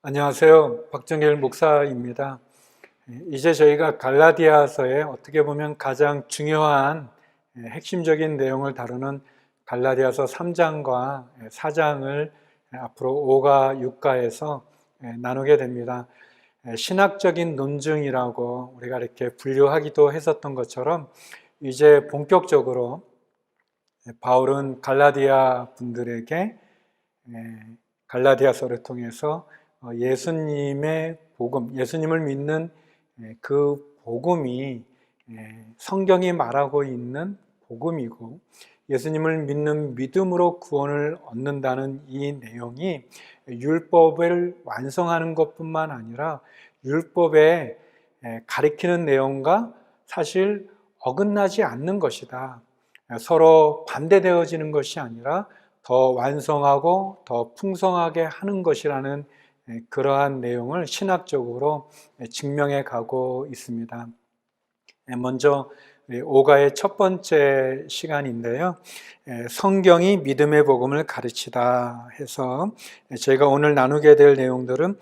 안녕하세요. 박정일 목사입니다. 이제 저희가 갈라디아서에 어떻게 보면 가장 중요한 핵심적인 내용을 다루는 갈라디아서 3장과 4장을 앞으로 5가 6가에서 나누게 됩니다. 신학적인 논증이라고 우리가 이렇게 분류하기도 했었던 것처럼 이제 본격적으로 바울은 갈라디아 분들에게 갈라디아서를 통해서 예수님의 복음, 예수님을 믿는 그 복음이 성경이 말하고 있는 복음이고 예수님을 믿는 믿음으로 구원을 얻는다는 이 내용이 율법을 완성하는 것뿐만 아니라 율법에 가리키는 내용과 사실 어긋나지 않는 것이다. 서로 반대되어지는 것이 아니라 더 완성하고 더 풍성하게 하는 것이라는 그러한 내용을 신학적으로 증명해 가고 있습니다. 먼저 오가의 첫 번째 시간인데요. 성경이 믿음의 복음을 가르치다 해서 저희가 오늘 나누게 될 내용들은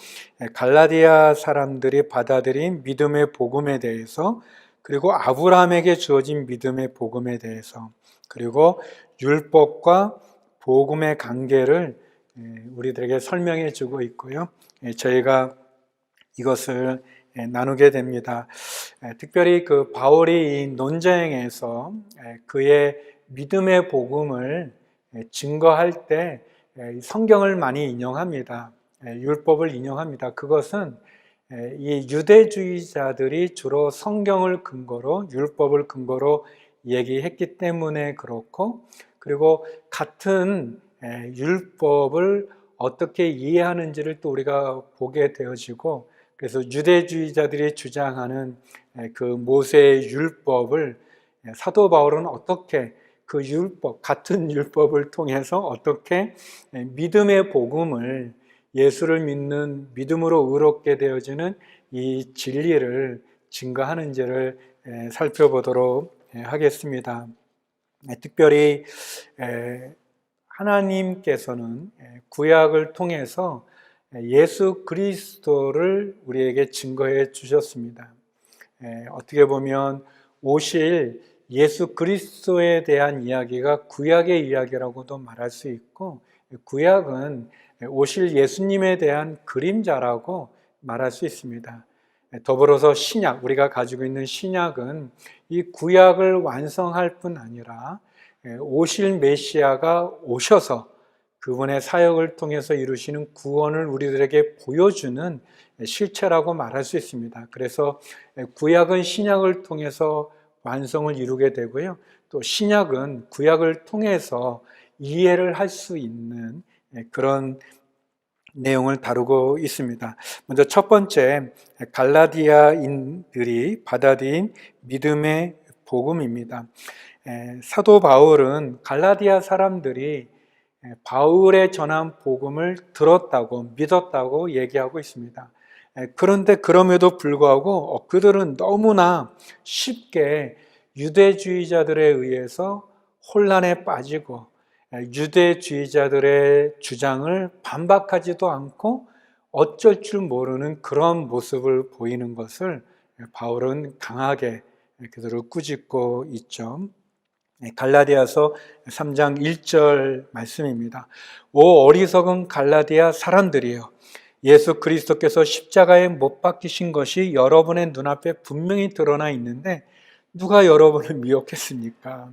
갈라디아 사람들이 받아들인 믿음의 복음에 대해서, 그리고 아브라함에게 주어진 믿음의 복음에 대해서, 그리고 율법과 복음의 관계를 우리들에게 설명해 주고 있고요. 저희가 이것을 나누게 됩니다. 특별히 그 바울이 이 논쟁에서 그의 믿음의 복음을 증거할 때 성경을 많이 인용합니다. 율법을 인용합니다. 그것은 이 유대주의자들이 주로 성경을 근거로, 율법을 근거로 얘기했기 때문에 그렇고, 그리고 같은 율법을 어떻게 이해하는지를 또 우리가 보게 되어지고, 그래서 유대주의자들이 주장하는 그 모세의 율법을 사도 바울은 어떻게 그 율법, 같은 율법을 통해서 어떻게 믿음의 복음을, 예수를 믿는 믿음으로 의롭게 되어지는 이 진리를 증거하는지를 살펴보도록 하겠습니다. 특별히 하나님께서는 구약을 통해서 예수 그리스도를 우리에게 증거해 주셨습니다. 어떻게 보면 오실 예수 그리스도에 대한 이야기가 구약의 이야기라고도 말할 수 있고, 구약은 오실 예수님에 대한 그림자라고 말할 수 있습니다. 더불어서 신약, 우리가 가지고 있는 신약은 이 구약을 완성할 뿐 아니라 오실 메시아가 오셔서 그분의 사역을 통해서 이루시는 구원을 우리들에게 보여주는 실체라고 말할 수 있습니다. 그래서 구약은 신약을 통해서 완성을 이루게 되고요. 또 신약은 구약을 통해서 이해를 할 수 있는 그런 내용을 다루고 있습니다. 먼저 첫 번째, 갈라디아인들이 받아들인 믿음의 복음입니다. 사도 바울은 갈라디아 사람들이 바울의 전한 복음을 들었다고, 믿었다고 얘기하고 있습니다. 그런데 그럼에도 불구하고 그들은 너무나 쉽게 유대주의자들에 의해서 혼란에 빠지고 유대주의자들의 주장을 반박하지도 않고 어쩔 줄 모르는 그런 모습을 보이는 것을 바울은 강하게 그들을 꾸짖고 있죠. 갈라디아서 3장 1절 말씀입니다. 오 어리석은 갈라디아 사람들이여, 예수 그리스도께서 십자가에 못 박히신 것이 여러분의 눈앞에 분명히 드러나 있는데 누가 여러분을 미혹했습니까?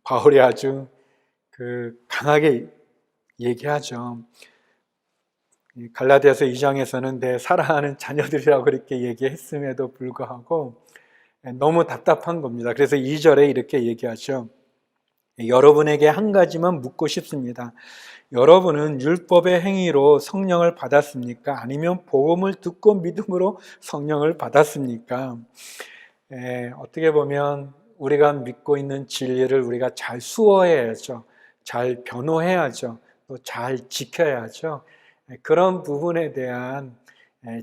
바울이 아주 강하게 얘기하죠. 갈라디아서 2장에서는 내 사랑하는 자녀들이라고 이렇게 얘기했음에도 불구하고 너무 답답한 겁니다. 그래서 2절에 이렇게 얘기하죠. 여러분에게 한 가지만 묻고 싶습니다. 여러분은 율법의 행위로 성령을 받았습니까? 아니면 복음을 듣고 믿음으로 성령을 받았습니까? 어떻게 보면 우리가 믿고 있는 진리를 우리가 잘 수호해야죠. 잘 변호해야죠. 또 잘 지켜야죠. 그런 부분에 대한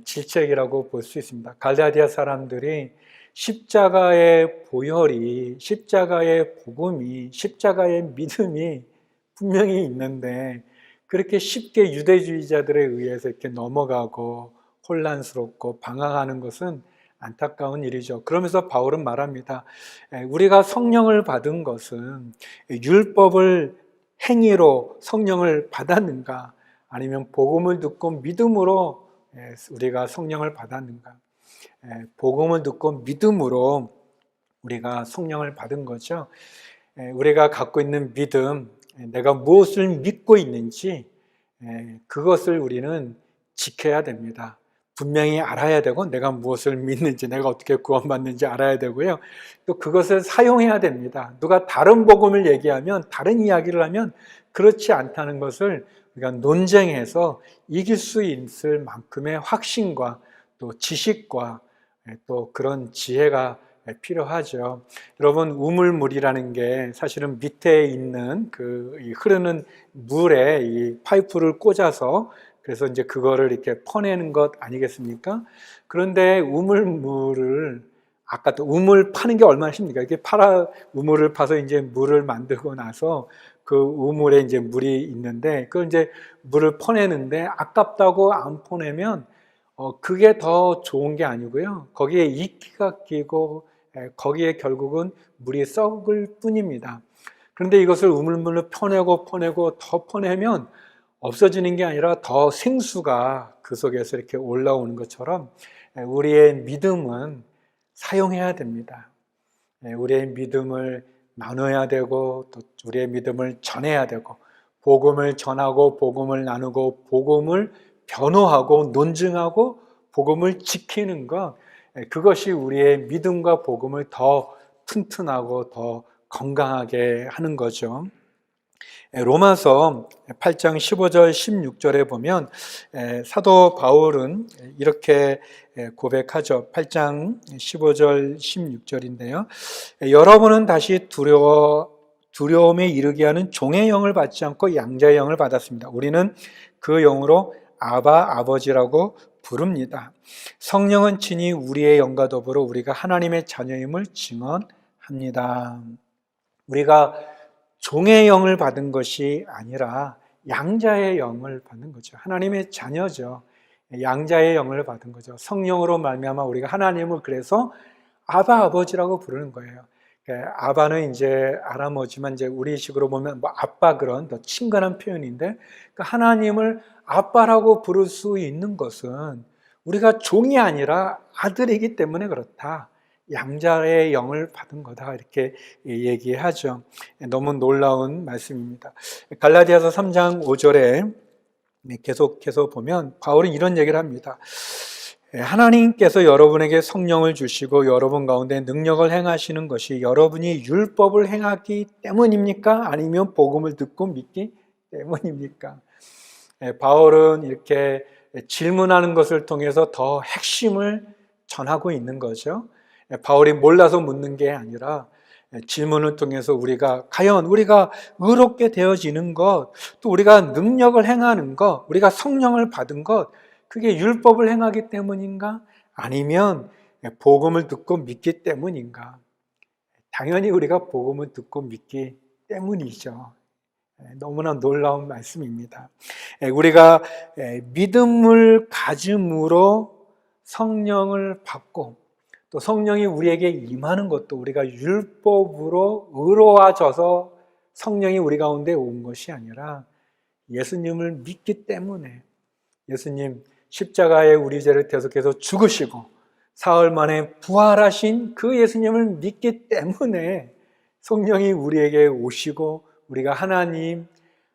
질책이라고 볼 수 있습니다. 갈라디아 사람들이 십자가의 보혈이, 십자가의 복음이, 십자가의 믿음이 분명히 있는데 그렇게 쉽게 유대주의자들에 의해서 이렇게 넘어가고 혼란스럽고 방황하는 것은 안타까운 일이죠. 그러면서 바울은 말합니다. 우리가 성령을 받은 것은 율법을 행위로 성령을 받았는가, 아니면 복음을 듣고 믿음으로 우리가 성령을 받았는가. 복음을 듣고 믿음으로 우리가 성령을 받은 거죠. 우리가 갖고 있는 믿음, 내가 무엇을 믿고 있는지 그것을 우리는 지켜야 됩니다. 분명히 알아야 되고, 내가 무엇을 믿는지, 내가 어떻게 구원받는지 알아야 되고요. 또 그것을 사용해야 됩니다. 누가 다른 복음을 얘기하면, 다른 이야기를 하면 그렇지 않다는 것을 우리가 논쟁해서 이길 수 있을 만큼의 확신과 또 지식과 또 그런 지혜가 필요하죠. 여러분, 우물물이라는 게 사실은 밑에 있는 이 흐르는 물에 이 파이프를 꽂아서 그래서 이제 그거를 이렇게 퍼내는 것 아니겠습니까? 그런데 우물물을 아까 또 우물 파는 게 얼마나 힘듭니까? 이렇게 우물을 파서 이제 물을 만들고 나서 그 우물에 이제 물이 있는데 그걸 이제 물을 퍼내는데 아깝다고 안 퍼내면 그게 더 좋은 게 아니고요. 거기에 이끼가 끼고 거기에 결국은 물이 썩을 뿐입니다. 그런데 이것을 우물물로 퍼내고 더 퍼내면 없어지는 게 아니라 더 생수가 그 속에서 이렇게 올라오는 것처럼 우리의 믿음은 사용해야 됩니다. 우리의 믿음을 나눠야 되고 또 우리의 믿음을 전해야 되고 복음을 전하고 복음을 나누고 복음을 변호하고 논증하고 복음을 지키는 것, 그것이 우리의 믿음과 복음을 더 튼튼하고 더 건강하게 하는 거죠. 로마서 8장 15절 16절에 보면 사도 바울은 이렇게 고백하죠. 8장 15절 16절인데요. 여러분은 다시 두려움에 이르게 하는 종의 영을 받지 않고 양자의 영을 받았습니다. 우리는 그 영으로 아바 아버지라고 부릅니다. 성령은 친히 우리의 영과 더불어 우리가 하나님의 자녀임을 증언합니다. 우리가 종의 영을 받은 것이 아니라 양자의 영을 받는 거죠. 하나님의 자녀죠. 양자의 영을 받은 거죠. 성령으로 말미암아 우리가 하나님을 그래서 아바 아버지라고 부르는 거예요. 아바는 이제 아람어지만 이제 우리식으로 보면 뭐 아빠 그런 더 친근한 표현인데, 하나님을 아빠라고 부를 수 있는 것은 우리가 종이 아니라 아들이기 때문에 그렇다. 양자의 영을 받은 거다, 이렇게 얘기하죠. 너무 놀라운 말씀입니다. 갈라디아서 3장 5절에 계속해서 보면 바울은 이런 얘기를 합니다. 하나님께서 여러분에게 성령을 주시고 여러분 가운데 능력을 행하시는 것이 여러분이 율법을 행하기 때문입니까? 아니면 복음을 듣고 믿기 때문입니까? 바울은 이렇게 질문하는 것을 통해서 더 핵심을 전하고 있는 거죠. 바울이 몰라서 묻는 게 아니라 질문을 통해서 과연 우리가 의롭게 되어지는 것, 또 우리가 능력을 행하는 것, 우리가 성령을 받은 것, 그게 율법을 행하기 때문인가? 아니면 복음을 듣고 믿기 때문인가? 당연히 우리가 복음을 듣고 믿기 때문이죠. 너무나 놀라운 말씀입니다. 우리가 믿음을 가짐으로 성령을 받고 또 성령이 우리에게 임하는 것도 우리가 율법으로 의로워져서 성령이 우리 가운데 온 것이 아니라 예수님을 믿기 때문에, 예수님 십자가에 우리 죄를 대속해서 죽으시고 사흘 만에 부활하신 그 예수님을 믿기 때문에 성령이 우리에게 오시고 우리가 하나님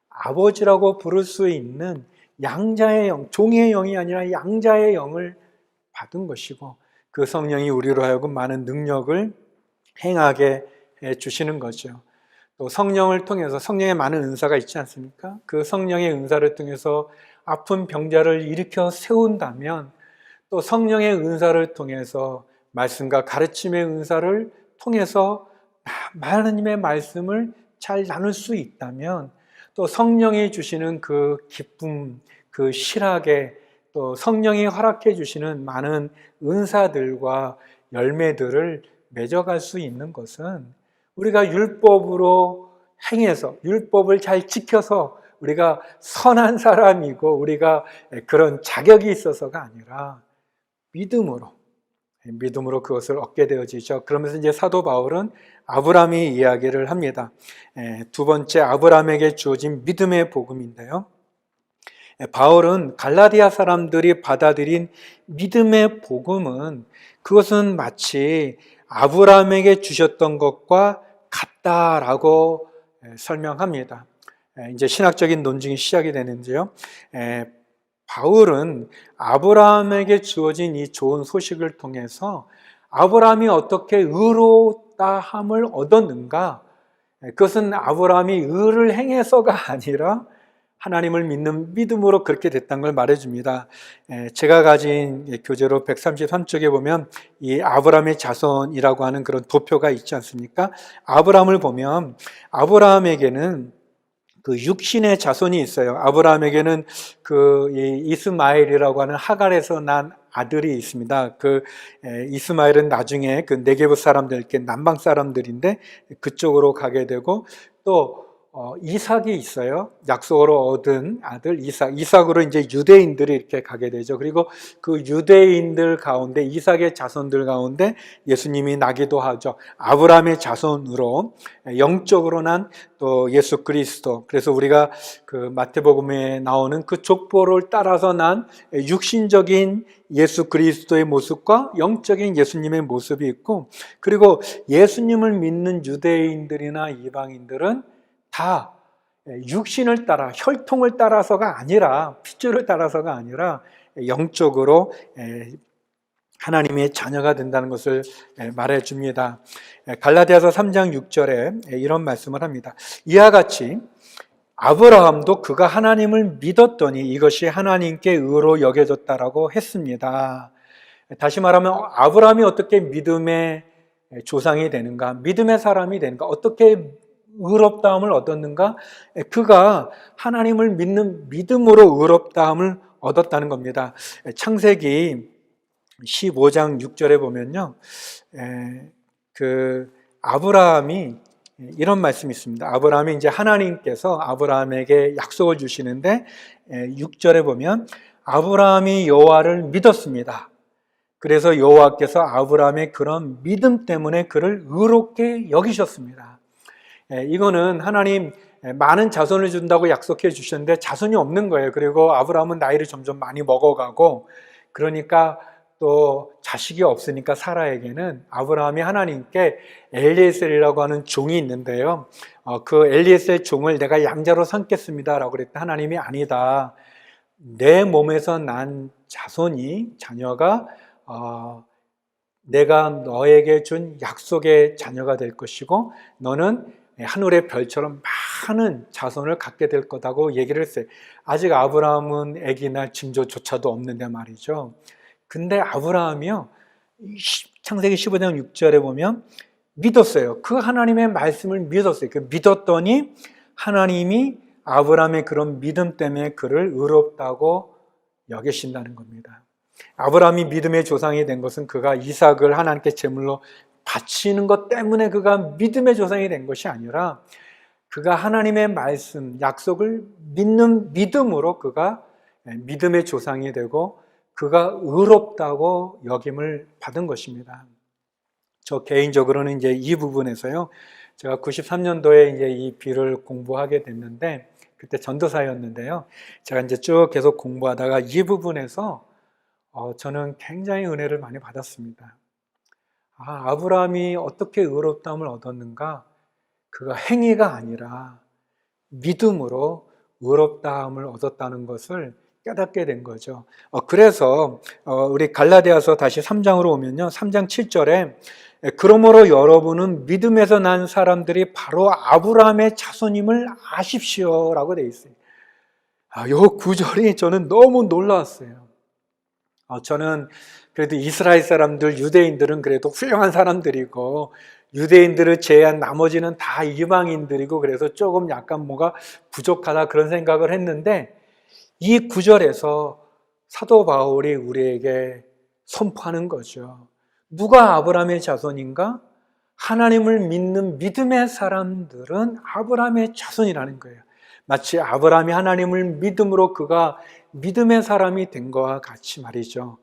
아버지라고 부를 수 있는 양자의 영, 종의 영이 아니라 양자의 영을 받은 것이고, 그 성령이 우리로 하여금 많은 능력을 행하게 해주시는 거죠. 또 성령을 통해서, 성령의 많은 은사가 있지 않습니까? 그 성령의 은사를 통해서 아픈 병자를 일으켜 세운다면, 또 성령의 은사를 통해서 말씀과 가르침의 은사를 통해서 하나님의 말씀을 잘 나눌 수 있다면, 또 성령이 주시는 그 기쁨, 그 실하게, 또 성령이 허락해 주시는 많은 은사들과 열매들을 맺어갈 수 있는 것은 우리가 율법으로 행해서, 율법을 잘 지켜서 우리가 선한 사람이고 우리가 그런 자격이 있어서가 아니라 믿음으로 그것을 얻게 되어지죠. 그러면서 이제 사도 바울은 아브라함의 이야기를 합니다. 두 번째, 아브라함에게 주어진 믿음의 복음인데요. 바울은 갈라디아 사람들이 받아들인 믿음의 복음은 그것은 마치 아브라함에게 주셨던 것과 같다라고 설명합니다. 이제 신학적인 논증이 시작이 되는데요. 바울은 아브라함에게 주어진 이 좋은 소식을 통해서 아브라함이 어떻게 의롭다함을 얻었는가? 그것은 아브라함이 의를 행해서가 아니라 하나님을 믿는 믿음으로 그렇게 됐다는 걸 말해줍니다. 제가 가진 교재로 133쪽에 보면 이 아브라함의 자손이라고 하는 그런 도표가 있지 않습니까? 아브라함을 보면 아브라함에게는 그 육신의 자손이 있어요. 아브라함에게는 그 이스마엘이라고 하는 하갈에서 난 아들이 있습니다. 그 이스마엘은 나중에 그 네게브 사람들께 남방 사람들인데 그쪽으로 가게 되고 또 이삭이 있어요. 약속으로 얻은 아들 이삭으로 이제 유대인들이 이렇게 가게 되죠. 그리고 그 유대인들 가운데 이삭의 자손들 가운데 예수님이 나기도 하죠. 아브라함의 자손으로 영적으로 난 또 예수 그리스도. 그래서 우리가 그 마태복음에 나오는 그 족보를 따라서 난 육신적인 예수 그리스도의 모습과 영적인 예수님의 모습이 있고, 그리고 예수님을 믿는 유대인들이나 이방인들은 다 육신을 따라 혈통을 따라서가 아니라 핏줄을 따라서가 아니라 영적으로 하나님의 자녀가 된다는 것을 말해줍니다. 갈라디아서 3장 6절에 이런 말씀을 합니다. 이와 같이 아브라함도 그가 하나님을 믿었더니 이것이 하나님께 의로 여겨졌다라고 했습니다. 다시 말하면 아브라함이 어떻게 믿음의 조상이 되는가, 믿음의 사람이 되는가, 어떻게 의롭다함을 얻었는가? 그가 하나님을 믿는 믿음으로 의롭다함을 얻었다는 겁니다. 창세기 15장 6절에 보면요, 그 아브라함이 이런 말씀이 있습니다. 아브라함이 이제 하나님께서 아브라함에게 약속을 주시는데 6절에 보면 아브라함이 여호와를 믿었습니다. 그래서 여호와께서 아브라함의 그런 믿음 때문에 그를 의롭게 여기셨습니다. 이거는 하나님 많은 자손을 준다고 약속해 주셨는데 자손이 없는 거예요. 그리고 아브라함은 나이를 점점 많이 먹어가고, 그러니까 또 자식이 없으니까 사라에게는 아브라함이 하나님께 엘리에셀이라고 하는 종이 있는데요, 그 엘리에셀 종을 내가 양자로 삼겠습니다 라고 그랬더니 하나님이 아니다, 내 몸에서 난 자녀가 내가 너에게 준 약속의 자녀가 될 것이고 너는 하늘의 별처럼 많은 자손을 갖게 될 거다고 얘기를 했어요. 아직 아브라함은 아기나 징조조차도 없는데 말이죠. 근데 아브라함이요, 창세기 15장 6절에 보면 믿었어요. 그 하나님의 말씀을 믿었어요. 그 믿었더니 하나님이 아브라함의 그런 믿음 때문에 그를 의롭다고 여기신다는 겁니다. 아브라함이 믿음의 조상이 된 것은 그가 이삭을 하나님께 제물로 바치는 것 때문에 그가 믿음의 조상이 된 것이 아니라 그가 하나님의 말씀, 약속을 믿는 믿음으로 그가 믿음의 조상이 되고 그가 의롭다고 여김을 받은 것입니다. 저 개인적으로는 이제 이 부분에서요, 제가 93년도에 이제 이 비를 공부하게 됐는데 그때 전도사였는데요, 제가 이제 쭉 계속 공부하다가 이 부분에서 저는 굉장히 은혜를 많이 받았습니다. 아브라함이 어떻게 의롭다함을 얻었는가? 그가 행위가 아니라 믿음으로 의롭다함을 얻었다는 것을 깨닫게 된 거죠. 그래서 우리 갈라디아서 다시 3장으로 오면요, 3장 7절에 그러므로 여러분은 믿음에서 난 사람들이 바로 아브라함의 자손임을 아십시오 라고 되어 있어요. 이 구절이 저는 너무 놀라웠어요. 저는 그래도 이스라엘 사람들, 유대인들은 그래도 훌륭한 사람들이고 유대인들을 제외한 나머지는 다 이방인들이고 그래서 조금 약간 뭐가 부족하다 그런 생각을 했는데, 이 구절에서 사도 바울이 우리에게 선포하는 거죠. 누가 아브라함의 자손인가? 하나님을 믿는 믿음의 사람들은 아브라함의 자손이라는 거예요. 마치 아브라함이 하나님을 믿음으로 그가 믿음의 사람이 된 것과 같이 말이죠.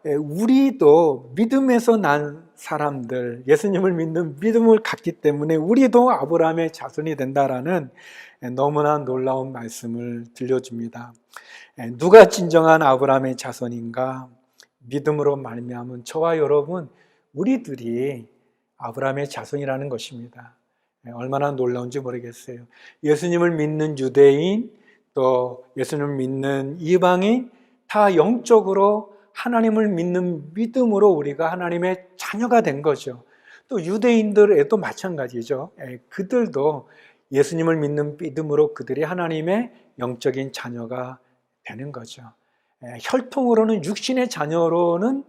우리도 믿음에서 난 사람들, 예수님을 믿는 믿음을 갖기 때문에 우리도 아브라함의 자손이 된다라는 너무나 놀라운 말씀을 들려줍니다. 누가 진정한 아브라함의 자손인가? 믿음으로 말미암은 저와 여러분, 우리들이 아브라함의 자손이라는 것입니다. 얼마나 놀라운지 모르겠어요. 예수님을 믿는 유대인, 또 예수님을 믿는 이방인, 다 영적으로 하나님을 믿는 믿음으로 우리가 하나님의 자녀가 된 거죠. 또 유대인들에도 마찬가지죠. 그들도 예수님을 믿는 믿음으로 그들이 하나님의 영적인 자녀가 되는 거죠. 혈통으로는 육신의 자녀로는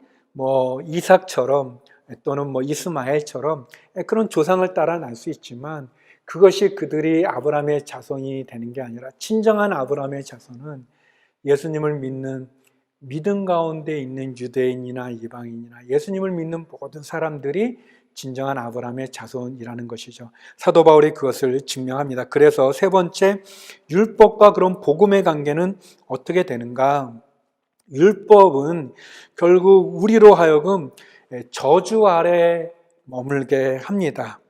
이삭처럼 또는 이스마엘처럼 그런 조상을 따라 날 수 있지만 그것이 그들이 아브라함의 자손이 되는 게 아니라 진정한 아브라함의 자손은 예수님을 믿는 믿음 가운데 있는 유대인이나 이방인이나 예수님을 믿는 모든 사람들이 진정한 아브라함의 자손이라는 것이죠. 사도 바울이 그것을 증명합니다. 그래서 세 번째, 율법과 그런 복음의 관계는 어떻게 되는가? 율법은 결국 우리로 하여금 저주 아래 머물게 합니다.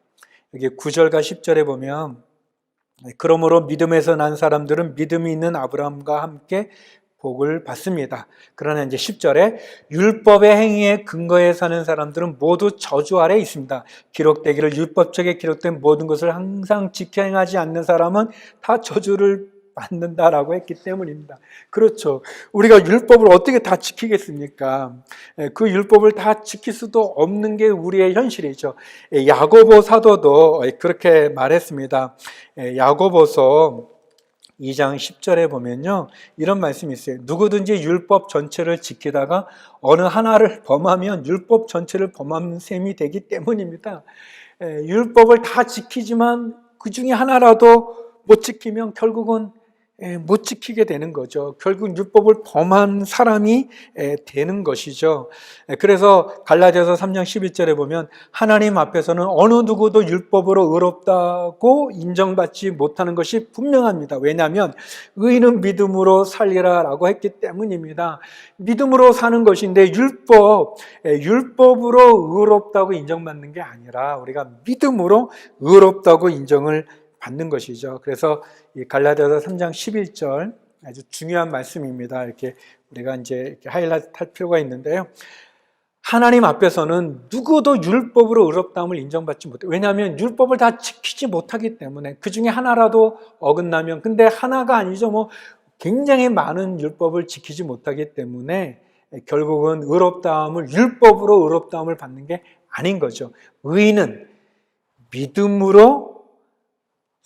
여기 9절과 10절에 보면 그러므로 믿음에서 난 사람들은 믿음이 있는 아브라함과 함께 복을 받습니다. 그러나 이제 10절에 율법의 행위에 근거해 사는 사람들은 모두 저주 아래에 있습니다. 기록되기를 율법책에 기록된 모든 것을 항상 지켜 행하지 않는 사람은 다 저주를 받는다라고 했기 때문입니다. 그렇죠. 우리가 율법을 어떻게 다 지키겠습니까? 그 율법을 다 지킬 수도 없는 게 우리의 현실이죠. 야고보 사도도 그렇게 말했습니다. 야고보서 2장 10절에 보면요, 이런 말씀이 있어요. 누구든지 율법 전체를 지키다가 어느 하나를 범하면 율법 전체를 범한 셈이 되기 때문입니다. 율법을 다 지키지만 그 중에 하나라도 못 지키면 결국은 못 지키게 되는 거죠. 결국 율법을 범한 사람이 되는 것이죠. 그래서 갈라디아서 3장 11절에 보면 하나님 앞에서는 어느 누구도 율법으로 의롭다고 인정받지 못하는 것이 분명합니다. 왜냐하면 의인은 믿음으로 살리라라고 했기 때문입니다. 믿음으로 사는 것인데 율법으로 의롭다고 인정받는 게 아니라 우리가 믿음으로 의롭다고 인정을 받는 것이죠. 그래서 이 갈라디아서 3장 11절 아주 중요한 말씀입니다. 이렇게 우리가 이제 이렇게 하이라이트 할 필요가 있는데요. 하나님 앞에서는 누구도 율법으로 의롭다함을 인정받지 못해요. 왜냐하면 율법을 다 지키지 못하기 때문에 그 중에 하나라도 어긋나면, 근데 하나가 아니죠. 굉장히 많은 율법을 지키지 못하기 때문에 결국은 율법으로 의롭다함을 받는 게 아닌 거죠. 의인은 믿음으로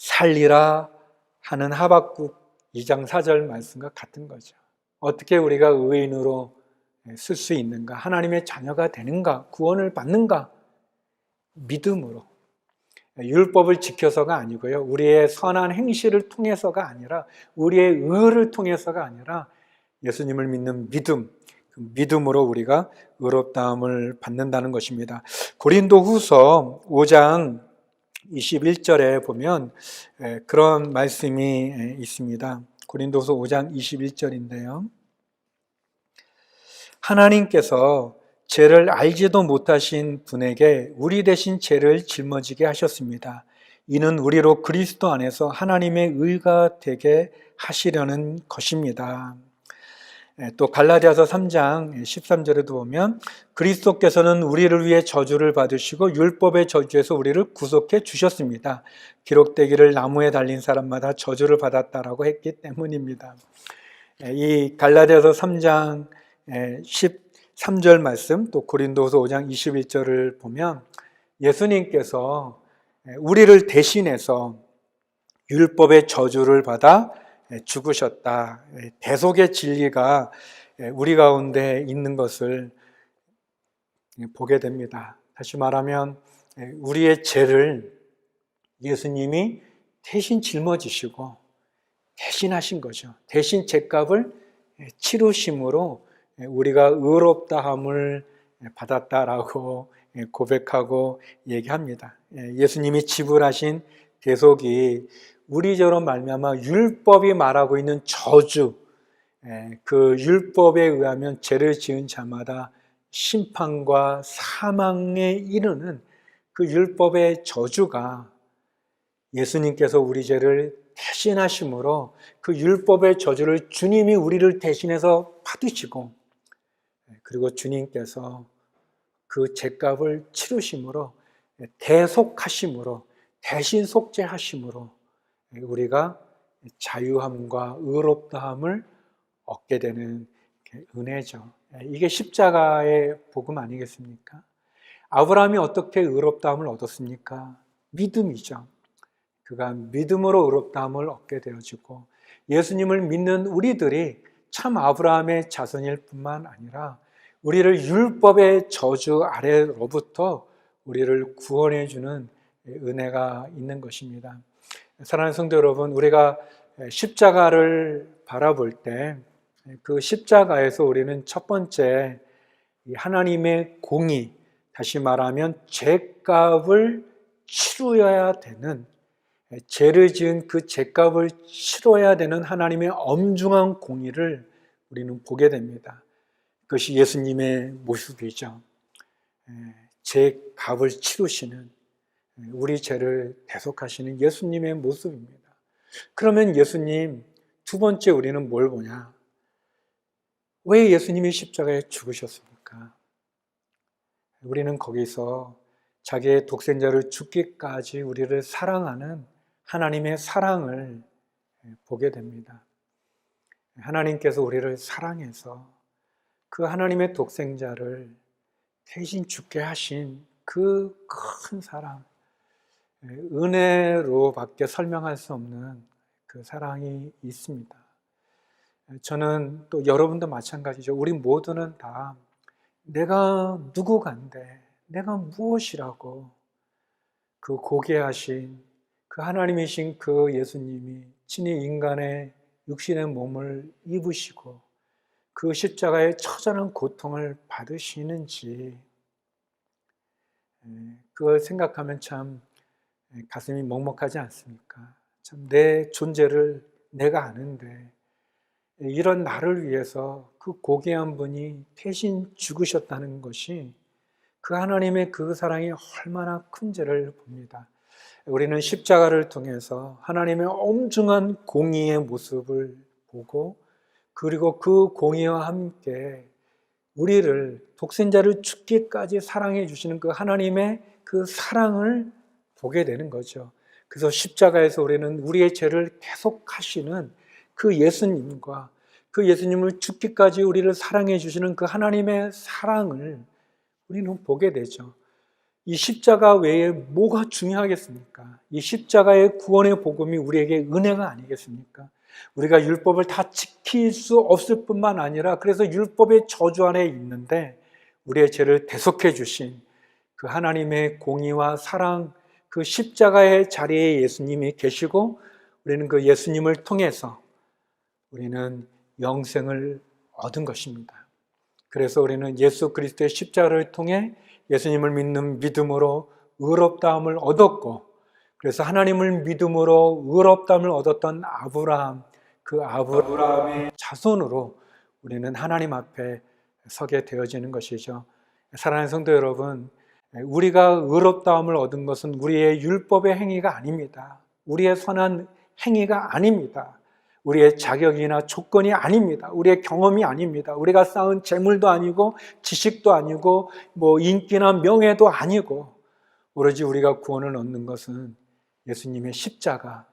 살리라 하는 하박국 2장 4절 말씀과 같은 거죠. 어떻게 우리가 의인으로 쓸 수 있는가? 하나님의 자녀가 되는가? 구원을 받는가? 믿음으로. 율법을 지켜서가 아니고요. 우리의 선한 행실을 통해서가 아니라, 우리의 의를 통해서가 아니라 예수님을 믿는 믿음, 그 믿음으로 우리가 의롭다함을 받는다는 것입니다. 고린도후서 5장 21절에 보면 그런 말씀이 있습니다. 고린도서 5장 21절인데요. 하나님께서 죄를 알지도 못하신 분에게 우리 대신 죄를 짊어지게 하셨습니다. 이는 우리로 그리스도 안에서 하나님의 의가 되게 하시려는 것입니다. 또 갈라디아서 3장 13절에도 보면 그리스도께서는 우리를 위해 저주를 받으시고 율법의 저주에서 우리를 구속해 주셨습니다. 기록되기를 나무에 달린 사람마다 저주를 받았다라고 했기 때문입니다. 이 갈라디아서 3장 13절 말씀, 또 고린도서 5장 21절을 보면 예수님께서 우리를 대신해서 율법의 저주를 받아 죽으셨다. 대속의 진리가 우리 가운데 있는 것을 보게 됩니다. 다시 말하면 우리의 죄를 예수님이 대신 짊어지시고 대신하신 거죠. 대신 죄값을 치르심으로 우리가 의롭다함을 받았다라고 고백하고 얘기합니다. 예수님이 지불하신 대속이 우리 죄로 말미암아 율법이 말하고 있는 저주, 그 율법에 의하면 죄를 지은 자마다 심판과 사망에 이르는 그 율법의 저주가 예수님께서 우리 죄를 대신하심으로 그 율법의 저주를 주님이 우리를 대신해서 받으시고, 그리고 주님께서 그 죄값을 치르심으로, 대속하심으로, 대신 속죄하심으로 우리가 자유함과 의롭다함을 얻게 되는 은혜죠. 이게 십자가의 복음 아니겠습니까? 아브라함이 어떻게 의롭다함을 얻었습니까? 믿음이죠. 그가 믿음으로 의롭다함을 얻게 되어지고, 예수님을 믿는 우리들이 참 아브라함의 자손일 뿐만 아니라 우리를 율법의 저주 아래로부터 우리를 구원해 주는 은혜가 있는 것입니다. 사랑하는 성도 여러분, 우리가 십자가를 바라볼 때 그 십자가에서 우리는 첫 번째 하나님의 공의, 다시 말하면 죄값을 치러야 되는, 죄를 지은 그 죄값을 치러야 되는 하나님의 엄중한 공의를 우리는 보게 됩니다. 그것이 예수님의 모습이죠. 죄값을 치르시는, 우리 죄를 대속하시는 예수님의 모습입니다. 그러면 예수님, 두 번째 우리는 뭘 보냐? 왜 예수님이 십자가에 죽으셨습니까? 우리는 거기서 자기의 독생자를 죽기까지 우리를 사랑하는 하나님의 사랑을 보게 됩니다. 하나님께서 우리를 사랑해서 그 하나님의 독생자를 대신 죽게 하신 그 큰 사랑, 은혜로밖에 설명할 수 없는 그 사랑이 있습니다. 저는 또 여러분도 마찬가지죠. 우리 모두는 다 내가 누구간데, 내가 무엇이라고 그 고귀하신 그 하나님이신 그 예수님이 친히 인간의 육신의 몸을 입으시고 그 십자가의 처절한 고통을 받으시는지, 그걸 생각하면 참 가슴이 먹먹하지 않습니까? 참 내 존재를 내가 아는데 이런 나를 위해서 그 고귀한 분이 대신 죽으셨다는 것이 그 하나님의 그 사랑이 얼마나 큰지를 봅니다. 우리는 십자가를 통해서 하나님의 엄중한 공의의 모습을 보고, 그리고 그 공의와 함께 우리를, 독생자를 죽기까지 사랑해 주시는 그 하나님의 그 사랑을 보게 되는 거죠. 그래서 십자가에서 우리는 우리의 죄를 대속하시는 그 예수님과 그 예수님을 죽기까지 우리를 사랑해 주시는 그 하나님의 사랑을 우리는 보게 되죠. 이 십자가 외에 뭐가 중요하겠습니까? 이 십자가의 구원의 복음이 우리에게 은혜가 아니겠습니까? 우리가 율법을 다 지킬 수 없을 뿐만 아니라 그래서 율법의 저주 안에 있는데 우리의 죄를 대속해 주신 그 하나님의 공의와 사랑, 그 십자가의 자리에 예수님이 계시고, 우리는 그 예수님을 통해서 우리는 영생을 얻은 것입니다. 그래서 우리는 예수 그리스도의 십자가를 통해 예수님을 믿는 믿음으로 의롭다함을 얻었고, 그래서 하나님을 믿음으로 의롭다함을 얻었던 아브라함, 그 아브라함의 자손으로 우리는 하나님 앞에 서게 되어지는 것이죠. 사랑하는 성도 여러분, 우리가 의롭다함을 얻은 것은 우리의 율법의 행위가 아닙니다. 우리의 선한 행위가 아닙니다. 우리의 자격이나 조건이 아닙니다. 우리의 경험이 아닙니다. 우리가 쌓은 재물도 아니고 지식도 아니고 인기나 명예도 아니고, 오로지 우리가 구원을 얻는 것은 예수님의 십자가,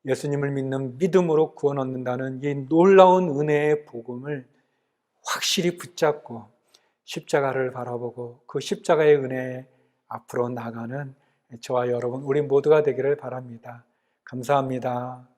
예수님을 믿는 믿음으로 구원 얻는다는 이 놀라운 은혜의 복음을 확실히 붙잡고 십자가를 바라보고 그 십자가의 은혜에 앞으로 나가는 저와 여러분, 우리 모두가 되기를 바랍니다. 감사합니다.